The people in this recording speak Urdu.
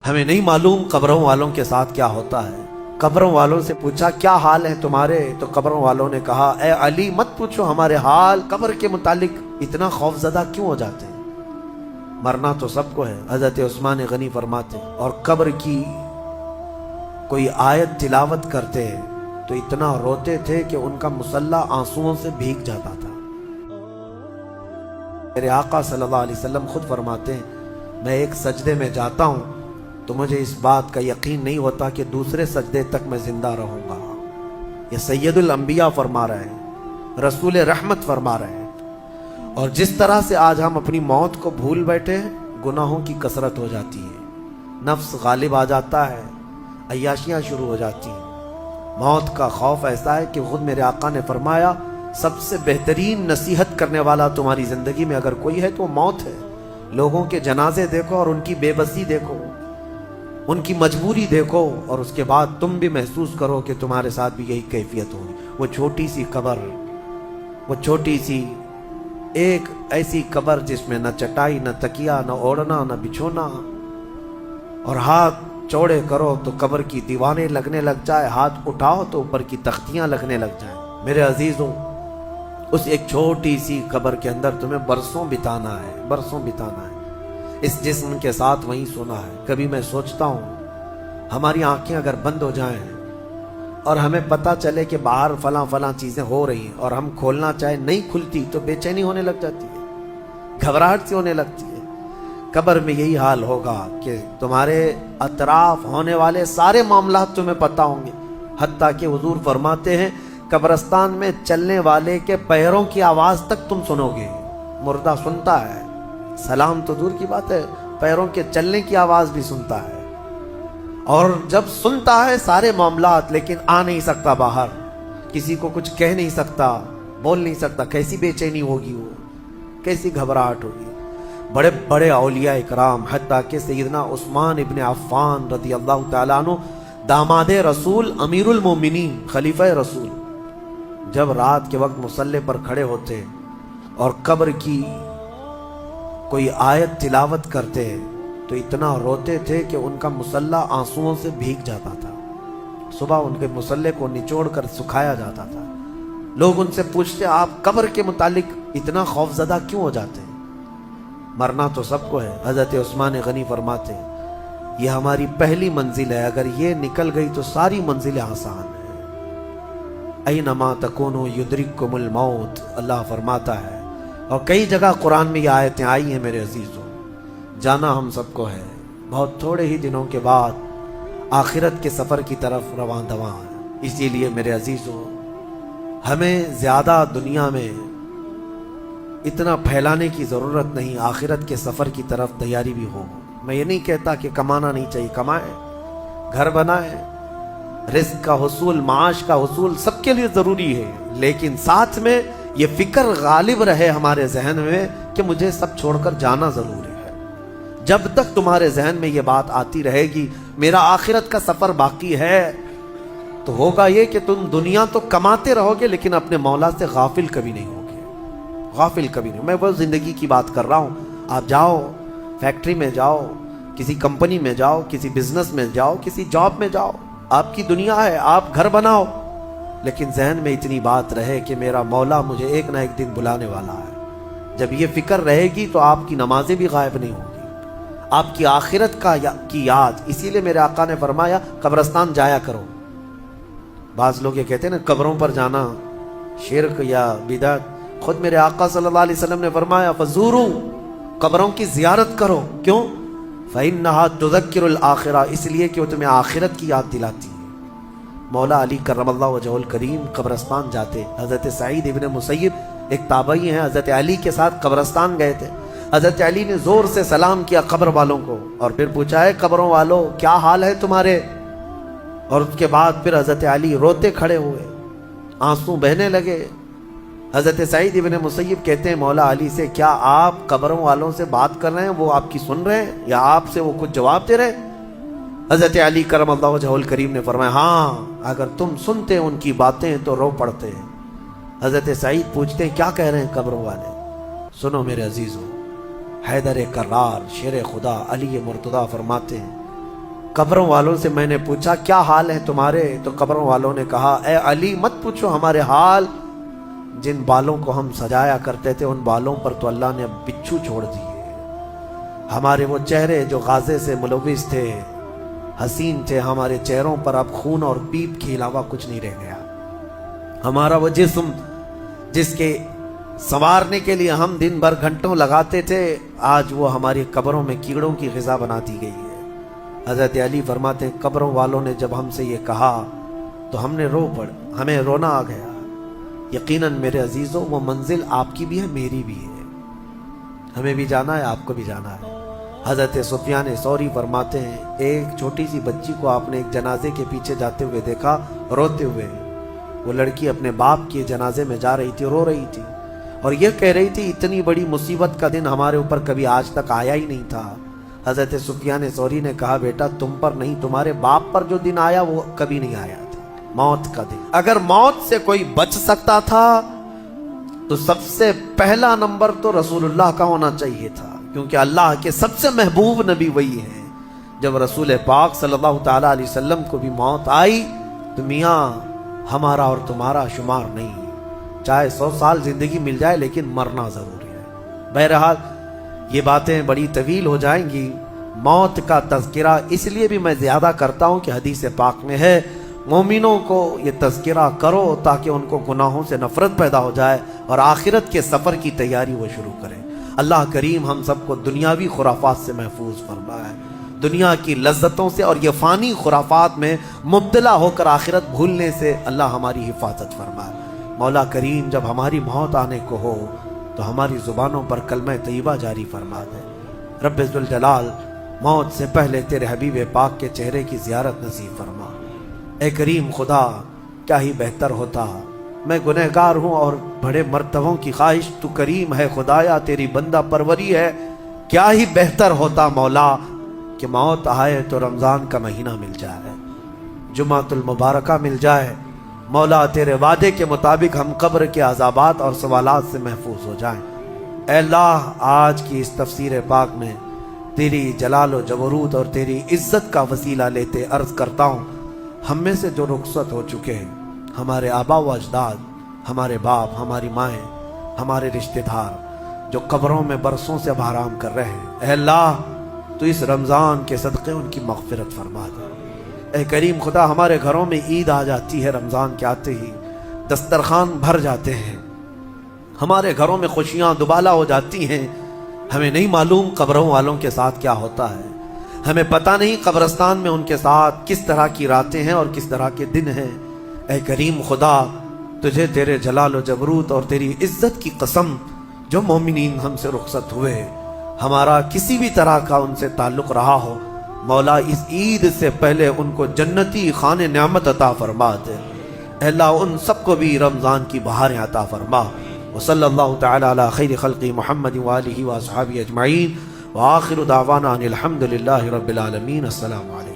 ہمیں نہیں معلوم قبروں والوں کے ساتھ کیا ہوتا ہے۔ قبروں والوں سے پوچھا کیا حال ہے تمہارے، تو قبروں والوں نے کہا اے علی مت پوچھو ہمارے حال، قبر کے متعلق اتنا خوف زدہ کیوں ہو جاتے ہیں، مرنا تو سب کو ہے۔ حضرت عثمان غنی فرماتے اور قبر کی کوئی آیت تلاوت کرتے تو اتنا روتے تھے کہ ان کا مصلی آنسوؤں سے بھیگ جاتا تھا۔ میرے آقا صلی اللہ علیہ وسلم خود فرماتے ہیں میں ایک سجدے میں جاتا ہوں تو مجھے اس بات کا یقین نہیں ہوتا کہ دوسرے سجدے تک میں زندہ رہوں گا۔ یہ سید الانبیاء فرما رہے ہیں، رسول رحمت فرما رہے ہیں۔ اور جس طرح سے آج ہم اپنی موت کو بھول بیٹھے ہیں، گناہوں کی کثرت ہو جاتی ہے، نفس غالب آ جاتا ہے، عیاشیاں شروع ہو جاتی ہیں۔ موت کا خوف ایسا ہے کہ خود میرے آقا نے فرمایا سب سے بہترین نصیحت کرنے والا تمہاری زندگی میں اگر کوئی ہے تو وہ موت ہے۔ لوگوں کے جنازے دیکھو اور ان کی بے بسی دیکھو، ان کی مجبوری دیکھو، اور اس کے بعد تم بھی محسوس کرو کہ تمہارے ساتھ بھی یہی کیفیت ہوگی۔ وہ چھوٹی سی قبر، وہ چھوٹی سی ایک ایسی قبر جس میں نہ چٹائی، نہ تکیا، نہ اوڑھنا، نہ بچھونا، اور ہاتھ چوڑے کرو تو قبر کی دیواریں لگنے لگ جائے، ہاتھ اٹھاؤ تو اوپر کی تختیاں لگنے لگ جائیں۔ میرے عزیزوں، اس ایک چھوٹی سی قبر کے اندر تمہیں برسوں بتانا ہے، برسوں بتانا ہے، اس جسم کے ساتھ وہیں سونا ہے۔ کبھی میں سوچتا ہوں ہماری آنکھیں اگر بند ہو جائیں اور ہمیں پتہ چلے کہ باہر فلاں فلاں چیزیں ہو رہی ہیں اور ہم کھولنا چاہے نہیں کھلتی تو بے چینی ہونے لگ جاتی ہے، گھبراہٹ سی ہونے لگتی ہے۔ قبر میں یہی حال ہوگا کہ تمہارے اطراف ہونے والے سارے معاملات تمہیں پتہ ہوں گے، حتیٰ کہ حضور فرماتے ہیں قبرستان میں چلنے والے کے پیروں کی آواز تک تم سنو گے۔ مردہ سنتا ہے، سلام تو دور کی بات ہے، پیروں کے چلنے کی آواز بھی سنتا ہے، اور جب سنتا ہے سارے معاملات لیکن آ نہیں سکتا باہر، کسی کو کچھ کہہ نہیں سکتا، بول نہیں سکتا، کیسی بے چینی ہوگی، وہ کیسی گھبراہٹ ہوگی۔ بڑے بڑے اولیاء اکرام حتیٰ کہ سیدنا عثمان ابن عفان رضی اللہ تعالیٰ عنہ، داماد رسول، امیر المومنین، خلیفہ رسول، جب رات کے وقت مصلی پر کھڑے ہوتے اور قبر کی کوئی آیت تلاوت کرتے تو اتنا روتے تھے کہ ان کا مصلی آنسوؤں سے بھیگ جاتا تھا۔ صبح ان کے مصلی کو نچوڑ کر سکھایا جاتا تھا۔ لوگ ان سے پوچھتے آپ قبر کے متعلق اتنا خوف زدہ کیوں ہو جاتے ہیں، مرنا تو سب کو ہے۔ حضرت عثمان غنی فرماتے یہ ہماری پہلی منزل ہے، اگر یہ نکل گئی تو ساری منزلیں آسان ہیں۔ اینما تکونوا یدرککم الموت، اللہ فرماتا ہے، اور کئی جگہ قرآن میں یہ آیتیں آئی ہیں۔ میرے عزیزوں، جانا ہم سب کو ہے، بہت تھوڑے ہی دنوں کے بعد آخرت کے سفر کی طرف رواں دواں ہے۔ اسی لیے میرے عزیزوں، ہمیں زیادہ دنیا میں اتنا پھیلانے کی ضرورت نہیں، آخرت کے سفر کی طرف تیاری بھی ہو۔ میں یہ نہیں کہتا کہ کمانا نہیں چاہیے، کمائیں، گھر بنائیں، رزق کا حصول، معاش کا حصول سب کے لیے ضروری ہے، لیکن ساتھ میں یہ فکر غالب رہے ہمارے ذہن میں کہ مجھے سب چھوڑ کر جانا ضروری ہے۔ جب تک تمہارے ذہن میں یہ بات آتی رہے گی میرا آخرت کا سفر باقی ہے، تو ہوگا یہ کہ تم دنیا تو کماتے رہو گے لیکن اپنے مولا سے غافل کبھی نہیں ہوگے، غافل کبھی نہیں۔ میں وہ زندگی کی بات کر رہا ہوں، آپ جاؤ فیکٹری میں، جاؤ کسی کمپنی میں، جاؤ کسی بزنس میں، جاؤ کسی جاب میں، جاؤ، آپ کی دنیا ہے، آپ گھر بناؤ، لیکن ذہن میں اتنی بات رہے کہ میرا مولا مجھے ایک نہ ایک دن بلانے والا ہے۔ جب یہ فکر رہے گی تو آپ کی نمازیں بھی غائب نہیں ہوں گی، آپ کی آخرت کی یاد۔ اسی لیے میرے آقا نے فرمایا قبرستان جایا کرو۔ بعض لوگ یہ کہتے ہیں نا قبروں پر جانا شرک یا بدعت، خود میرے آقا صلی اللہ علیہ وسلم نے فرمایا فزوروا، قبروں کی زیارت کرو۔ کیوں؟ فإنها تذکر الآخرہ، اس لیے کہ وہ تمہیں آخرت کی یاد دلاتی ہے۔ مولا علی کرم اللہ وجہہ الکریم قبرستان جاتے، حضرت سعید ابن مسیب ایک تابعی ہیں، حضرت علی کے ساتھ قبرستان گئے تھے۔ حضرت علی نے زور سے سلام کیا قبر والوں کو اور پھر پوچھا ہے قبروں والوں کیا حال ہے تمہارے، اور اس کے بعد پھر حضرت علی روتے کھڑے ہوئے، آنسو بہنے لگے۔ حضرت سعید ابن مسیب کہتے ہیں مولا علی سے کیا آپ قبروں والوں سے بات کر رہے ہیں، وہ آپ کی سن رہے ہیں یا آپ سے وہ کچھ جواب دے رہے ہیں؟ حضرت علی کرم اللہ وجہہ الکریم نے فرمایا ہاں، اگر تم سنتے ان کی باتیں تو رو پڑتے ہیں۔ حضرت سعید پوچھتے ہیں کیا کہہ رہے ہیں قبروں والے؟ سنو میرے عزیزوں، حیدر کرار شیر خدا علی مرتضیٰ فرماتے ہیں قبروں والوں سے میں نے پوچھا کیا حال ہے تمہارے؟ تو قبروں والوں نے کہا اے علی مت پوچھو ہمارے حال، جن بالوں کو ہم سجایا کرتے تھے ان بالوں پر تو اللہ نے اب بچھو چھوڑ دیے، ہمارے وہ چہرے جو غازے سے ملوث تھے، حسین تھے، ہمارے چہروں پر اب خون اور پیپ کے علاوہ کچھ نہیں رہ گیا، ہمارا وہ جسم جس کے سنوارنے کے لیے ہم دن بھر گھنٹوں لگاتے تھے آج وہ ہماری قبروں میں کیڑوں کی غذا بنا دی گئی ہے۔ حضرت علی فرماتے ہیں قبروں والوں نے جب ہم سے یہ کہا تو ہم نے رو پڑ، ہمیں رونا آ گیا، یقیناً میرے عزیزوں وہ منزل آپ کی بھی ہے میری بھی ہے، ہمیں بھی جانا ہے آپ کو بھی جانا ہے۔ حضرت سفیان ثوری فرماتے ہیں ایک چھوٹی سی بچی کو آپ نے ایک جنازے کے پیچھے جاتے ہوئے دیکھا روتے ہوئے، وہ لڑکی اپنے باپ کے جنازے میں جا رہی تھی، رو رہی تھی اور یہ کہہ رہی تھی اتنی بڑی مصیبت کا دن ہمارے اوپر کبھی آج تک آیا ہی نہیں تھا۔ حضرت سفیان ثوری نے کہا بیٹا تم پر نہیں تمہارے باپ پر جو دن آیا وہ کبھی نہیں آیا تھا، موت کا دن۔ اگر موت سے کوئی بچ سکتا تھا تو سب سے پہلا نمبر تو رسول اللہ کا ہونا چاہیے تھا، کیونکہ اللہ کے سب سے محبوب نبی وہی ہے۔ جب رسول پاک صلی اللہ تعالی علیہ وسلم کو بھی موت آئی تو میاں ہمارا اور تمہارا شمار نہیں، چاہے 100 سال زندگی مل جائے لیکن مرنا ضروری ہے۔ بہرحال یہ باتیں بڑی طویل ہو جائیں گی، موت کا تذکرہ اس لیے بھی میں زیادہ کرتا ہوں کہ حدیث پاک میں ہے مومنوں کو یہ تذکرہ کرو تاکہ ان کو گناہوں سے نفرت پیدا ہو جائے اور آخرت کے سفر کی تیاری وہ شروع کریں۔ اللہ کریم ہم سب کو دنیاوی خرافات سے محفوظ فرمائے، دنیا کی لذتوں سے اور یہ فانی خرافات میں مبتلا ہو کر آخرت بھولنے سے اللہ ہماری حفاظت فرمائے۔ مولا کریم جب ہماری موت آنے کو ہو تو ہماری زبانوں پر کلمہ طیبہ جاری فرما دے۔ رب ذوالجلال موت سے پہلے تیرے حبیب پاک کے چہرے کی زیارت نصیب فرما۔ اے کریم خدا کیا ہی بہتر ہوتا، میں گنہگار ہوں اور بڑے مرتبوں کی خواہش، تو کریم ہے خدایا تیری بندہ پروری ہے، کیا ہی بہتر ہوتا مولا کہ موت آئے تو رمضان کا مہینہ مل جائے، جمعۃ المبارکہ مل جائے، مولا تیرے وعدے کے مطابق ہم قبر کے عذابات اور سوالات سے محفوظ ہو جائیں۔ اے اللہ آج کی اس تفسیر پاک میں تیری جلال و جبروت اور تیری عزت کا وسیلہ لیتے عرض کرتا ہوں ہم میں سے جو رخصت ہو چکے ہیں، ہمارے آبا و اجداد، ہمارے باپ، ہماری مائیں، ہمارے رشتہ دار جو قبروں میں برسوں سے اب آرام کر رہے ہیں، اے اللہ تو اس رمضان کے صدقے ان کی مغفرت فرما دے۔ اے کریم خدا ہمارے گھروں میں عید آ جاتی ہے، رمضان کے آتے ہی دسترخوان بھر جاتے ہیں، ہمارے گھروں میں خوشیاں دوبالا ہو جاتی ہیں، ہمیں نہیں معلوم قبروں والوں کے ساتھ کیا ہوتا ہے، ہمیں پتہ نہیں قبرستان میں ان کے ساتھ کس طرح کی راتیں ہیں اور کس طرح کے دن ہیں۔ اے کریم خدا تجھے تیرے جلال و جبروت اور تیری عزت کی قسم جو مومنین ہم سے رخصت ہوئے ہمارا کسی بھی طرح کا ان سے تعلق رہا ہو، مولا اس عید سے پہلے ان کو جنتی خان نعمت عطا فرما دے۔ اے اللہ ان سب کو بھی رمضان کی بہاریں عطا فرما۔ وصلی اللہ تعالی علی خیر خلق محمد وآلہ واصحابہ اجمعین، وآخر دعوانا ان الحمد للہ رب العالمین۔ السلام علیکم۔